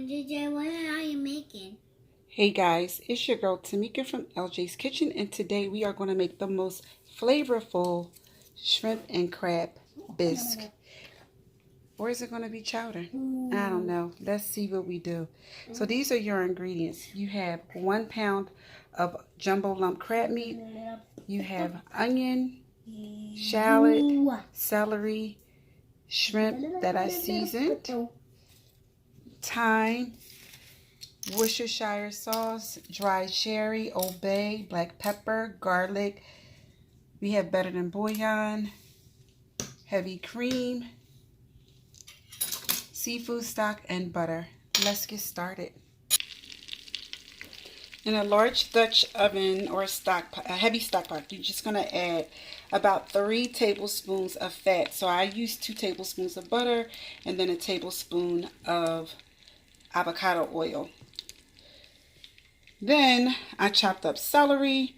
JJ, what are you making? Hey guys, it's your girl Tamika from LJ's Kitchen, and today we are going to make the most flavorful shrimp and crab bisque. Or is it going to be chowder? I don't know. Let's see what we do. So these are your ingredients. You have 1 pound of jumbo lump crab meat. You have onion, shallot, celery, shrimp that I seasoned, thyme, Worcestershire sauce, dried cherry, Old Bay, black pepper, garlic. We have better than bouillon, heavy cream, seafood stock, and butter. Let's get started. In a large Dutch oven or a heavy stock pot, you're just going to add about 3 tablespoons of fat. So I use 2 tablespoons of butter and then a tablespoon of avocado oil. Then I chopped up celery,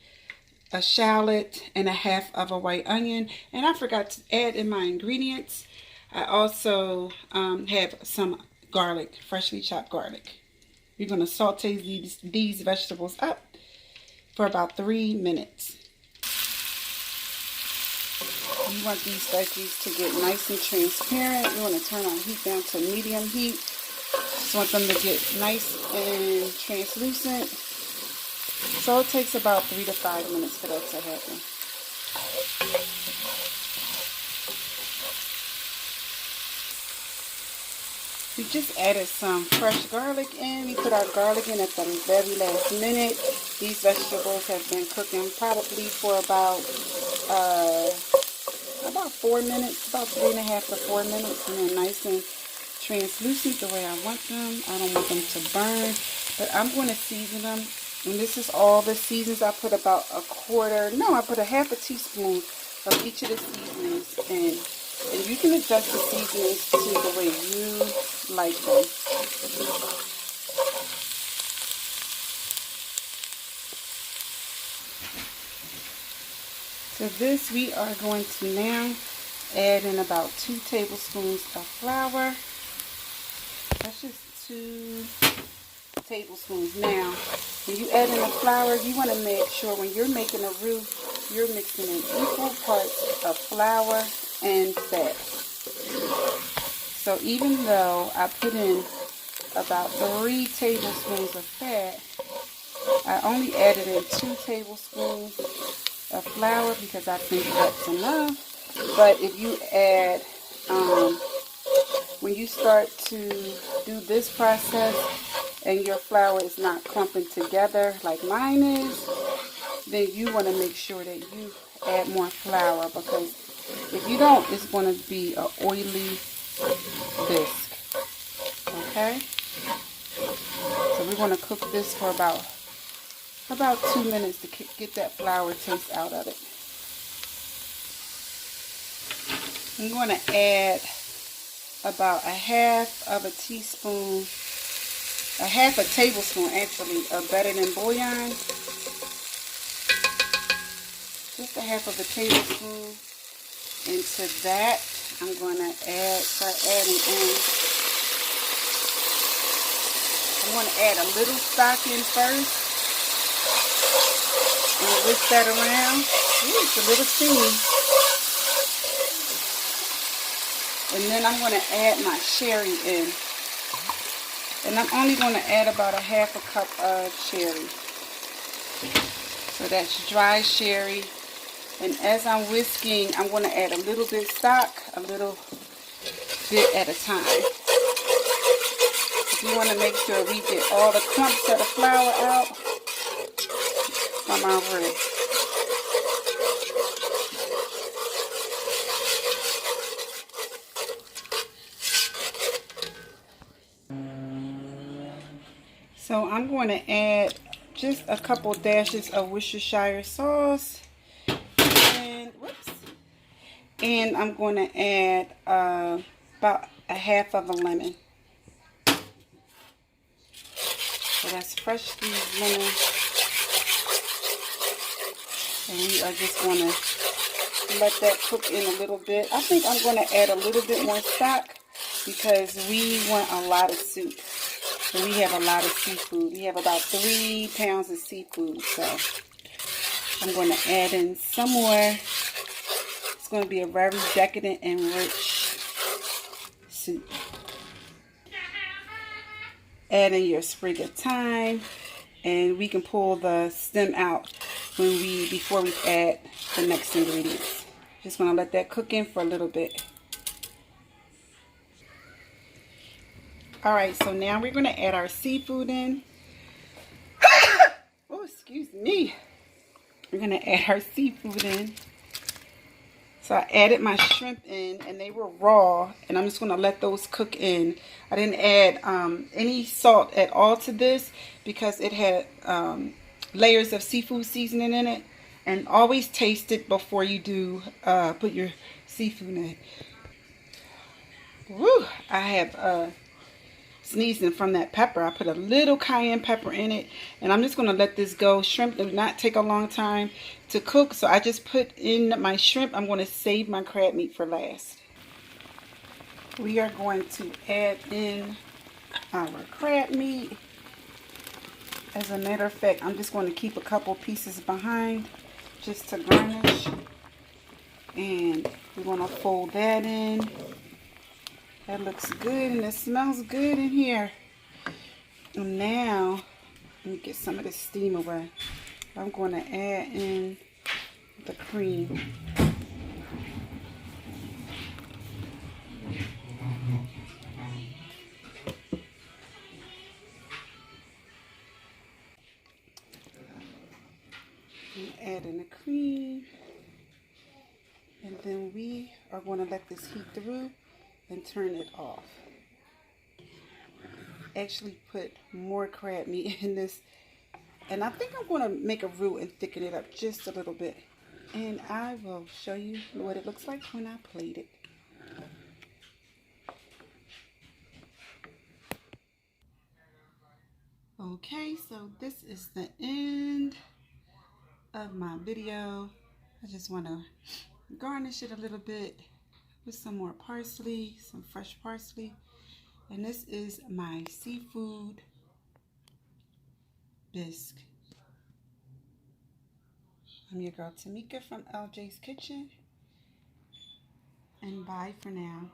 a shallot, and a half of a white onion. And I forgot to add in my ingredients, I also have some garlic, freshly chopped garlic. We're going to saute these vegetables up for about 3 minutes. You want these veggies to get nice and transparent. You want to turn our heat down to medium heat. Just want them to get nice and translucent. So it takes about 3 to 5 minutes for that to happen. We just added some fresh garlic in. We put our garlic in at the very last minute. These vegetables have been cooking probably for about 4 minutes, about 3.5 to 4 minutes, and they're nice and translucent the way I want them. I don't want them to burn, but I'm going to season them. And this is all the seasons. I put about I put a half a teaspoon of each of the seasonings in. And you can adjust the seasonings to the way you like them. So this we are going to now add in about 2 tablespoons of flour. That's just 2 tablespoons. Now, when you add in the flour, you want to make sure when you're making a roux, you're mixing in equal parts of flour and fat. So even though I put in about 3 tablespoons of fat, I only added in 2 tablespoons of flour because I think that's enough. But if you add, when you start to do this process and your flour is not clumping together like mine is, then you want to make sure that you add more flour, because if you don't, it's going to be an oily bisque. Okay? So we're going to cook this for about 2 minutes to get that flour taste out of it. I'm going to add about a half a tablespoon actually of better than bouillon. Just a half of a tablespoon into that. I'm going to start adding in. I'm going to add a little stock in first and whisk that around. Ooh, it's a little steamy. And then I'm going to add my sherry in. And I'm only going to add about a half a cup of cherry. So that's dry sherry. And as I'm whisking, I'm going to add a little bit stock, a little bit at a time. You want to make sure we get all the clumps of the flour out from our roux. So I'm going to add just a couple dashes of Worcestershire sauce. And I'm going to add about a half of a lemon. So that's fresh squeezed lemon. And we are just going to let that cook in a little bit. I think I'm going to add a little bit more stock because we want a lot of soup. So we have a lot of seafood. We have about 3 pounds of seafood. So I'm going to add in some more. It's going to be a very decadent and rich soup. Add in your sprig of thyme, and we can pull the stem out before we add the next ingredients. Just want to let that cook in for a little bit. Alright, so now we're going to add our seafood in. Oh, excuse me. We're going to add our seafood in. So I added my shrimp in, and they were raw, and I'm just going to let those cook in. I didn't add any salt at all to this because it had layers of seafood seasoning in it. And always taste it before you do put your seafood in. Woo! I have sneezing from that pepper. I put a little cayenne pepper in it, and I'm just going to let this go. Shrimp do not take a long time to cook, so I just put in my shrimp. I'm going to save my crab meat for last. We are going to add in our crab meat. As a matter of fact, I'm just going to keep a couple pieces behind just to garnish, and we're going to fold that in. That looks good, and it smells good in here. And now, let me get some of the steam away. I'm going to add in the cream. Add in the cream, and then we are going to let this heat through and turn it off. Actually put more crab meat in this, and I think I'm going to make a roux and thicken it up just a little bit, and I will show you what it looks like when I plate it. Okay, so this is the end of my video. I just want to garnish it a little bit with some more parsley, some fresh parsley. And this is my seafood bisque. I'm your girl Tamika from LJ's Kitchen. And bye for now.